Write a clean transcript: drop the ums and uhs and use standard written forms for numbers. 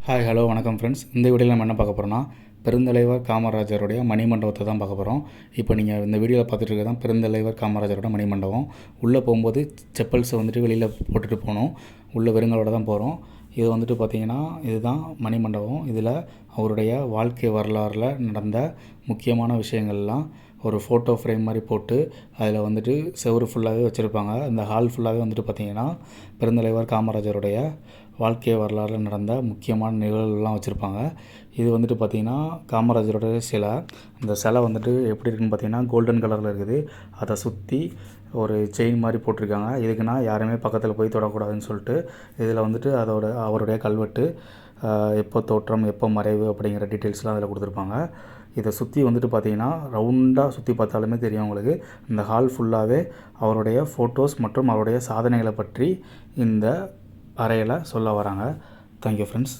Hi hello வணக்கம் friends. இந்த வீடியோவில் நம்ம என்ன பார்க்க போகிறோம்னா பெருந்தலைவர் காமராஜருடைய மணிமண்டபத்தை தான் பார்க்க போகிறோம். இப்போ நீங்கள் இந்த வீடியோவில் பார்த்துட்டு இருக்கிறது தான் பெருந்தலைவர் காமராஜரோட மணிமண்டபம். உள்ளே போகும்போது செப்பல்ஸை வந்துட்டு வெளியில் போட்டுட்டு போகணும். உள்ளே வெறுங்களோட தான் போகிறோம். இது வந்துட்டு பார்த்திங்கன்னா இதுதான் மணிமண்டபம். இதில் அவருடைய வாழ்க்கை வரலாறில் நடந்த முக்கியமான விஷயங்கள்லாம் ஒரு ஃபோட்டோ ஃப்ரேம் மாதிரி போட்டு அதில் வந்துட்டு செவரு ஃபுல்லாகவே வச்சுருப்பாங்க. இந்த ஹால் ஃபுல்லாகவே வந்துட்டு பார்த்திங்கன்னா பெருந்தலைவர் காமராஜருடைய வாழ்க்கை வரலாறில் நடந்த முக்கியமான நிகழ்வுகள்லாம் வச்சுருப்பாங்க. இது வந்துட்டு பார்த்திங்கன்னா காமராஜரோட சிலை. இந்த சிலை வந்துட்டு எப்படி இருக்குன்னு பார்த்திங்கன்னா கோல்டன் கலரில் இருக்குது. அதை சுற்றி ஒரு செயின் மாதிரி போட்டிருக்காங்க. இதுக்குன்னா யாருமே பக்கத்தில் போய் தொடக்கூடாதுன்னு சொல்லிட்டு இதில் வந்துட்டு அவருடைய கல்வெட்டு, எப்போ தோற்றம் எப்போ மறைவு அப்படிங்கிற டீட்டெயில்ஸ்லாம் அதில் கொடுத்துருப்பாங்க. இதை சுற்றி வந்துட்டு பார்த்திங்கன்னா ரவுண்டாக சுற்றி பார்த்தாலுமே தெரியும் உங்களுக்கு. இந்த ஹால் ஃபுல்லாகவே அவருடைய ஃபோட்டோஸ் மற்றும் அவருடைய சாதனைகளை பற்றி இந்த அறையில் சொல்ல வராங்க. Thank you friends.